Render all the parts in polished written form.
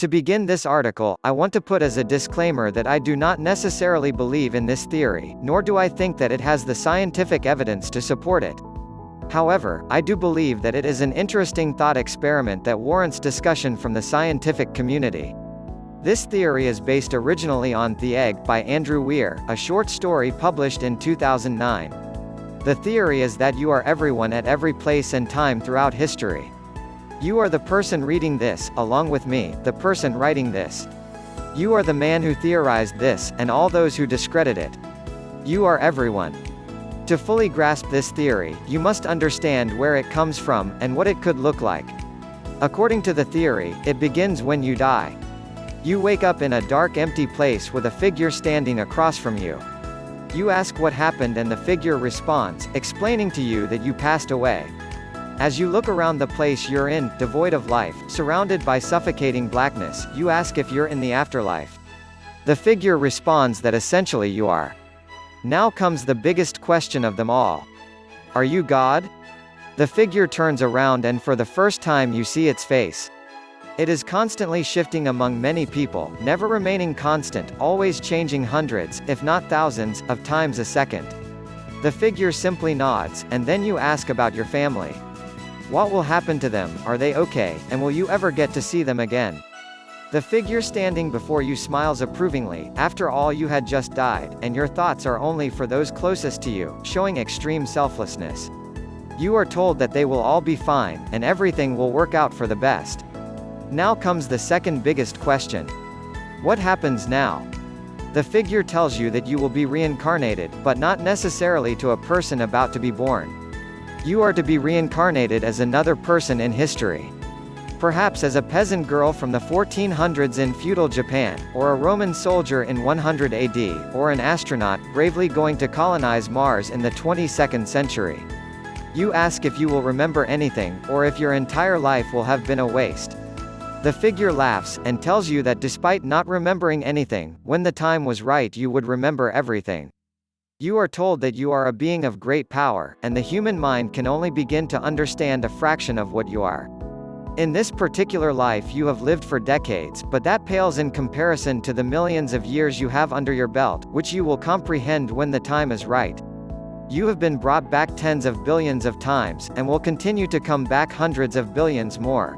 To begin this article, I want to put as a disclaimer that I do not necessarily believe in this theory, nor do I think that it has the scientific evidence to support it. However, I do believe that it is an interesting thought experiment that warrants discussion from the scientific community. This theory is based originally on The Egg by Andrew Weir, a short story published in 2009. The theory is that you are everyone at every place and time throughout history. You are the person reading this, along with me, the person writing this. You are the man who theorized this, and all those who discredit it. You are everyone. To fully grasp this theory, you must understand where it comes from, and what it could look like. According to the theory, it begins when you die. You wake up in a dark, empty place with a figure standing across from you. You ask what happened and the figure responds, explaining to you that you passed away. As you look around the place you're in, devoid of life, surrounded by suffocating blackness, you ask if you're in the afterlife. The figure responds that essentially you are. Now comes the biggest question of them all. Are you God? The figure turns around and for the first time you see its face. It is constantly shifting among many people, never remaining constant, always changing hundreds, if not thousands, of times a second. The figure simply nods, and then you ask about your family. What will happen to them, are they okay, and will you ever get to see them again? The figure standing before you smiles approvingly, after all you had just died, and your thoughts are only for those closest to you, showing extreme selflessness. You are told that they will all be fine, and everything will work out for the best. Now comes the second biggest question. What happens now? The figure tells you that you will be reincarnated, but not necessarily to a person about to be born. You are to be reincarnated as another person in history. Perhaps as a peasant girl from the 1400s in feudal Japan, or a Roman soldier in 100 AD, or an astronaut, bravely going to colonize Mars in the 22nd century. You ask if you will remember anything, or if your entire life will have been a waste. The figure laughs, and tells you that despite not remembering anything, when the time was right you would remember everything. You are told that you are a being of great power, and the human mind can only begin to understand a fraction of what you are. In this particular life you have lived for decades, but that pales in comparison to the millions of years you have under your belt, which you will comprehend when the time is right. You have been brought back tens of billions of times, and will continue to come back hundreds of billions more.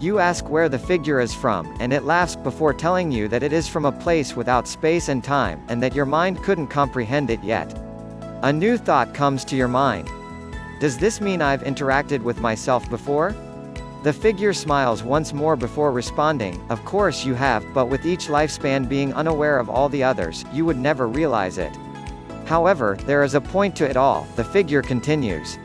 You ask where the figure is from, and it laughs before telling you that it is from a place without space and time, and that your mind couldn't comprehend it yet. A new thought comes to your mind. Does this mean I've interacted with myself before? The figure smiles once more before responding, of course you have, but with each lifespan being unaware of all the others, you would never realize it. However, there is a point to it all, the figure continues.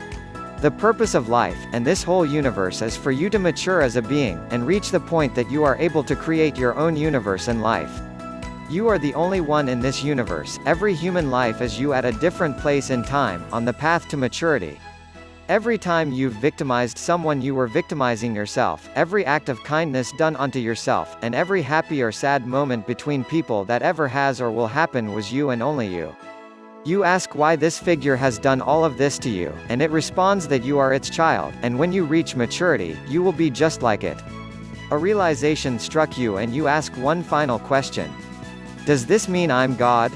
The purpose of life, and this whole universe is for you to mature as a being, and reach the point that you are able to create your own universe and life. You are the only one in this universe, every human life is you at a different place in time, on the path to maturity. Every time you've victimized someone you were victimizing yourself, every act of kindness done unto yourself, and every happy or sad moment between people that ever has or will happen was you and only you. You ask why this figure has done all of this to you, and it responds that you are its child, and when you reach maturity, you will be just like it. A realization struck you and you ask one final question. Does this mean I'm God?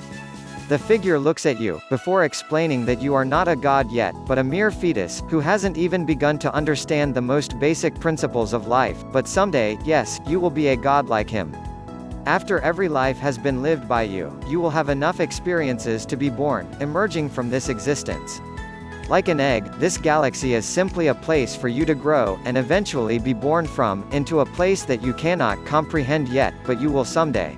The figure looks at you, before explaining that you are not a god yet, but a mere fetus, who hasn't even begun to understand the most basic principles of life, but someday, yes, you will be a god like him. After every life has been lived by you, you will have enough experiences to be born, emerging from this existence. Like an egg, this galaxy is simply a place for you to grow, and eventually be born from, into a place that you cannot comprehend yet, but you will someday.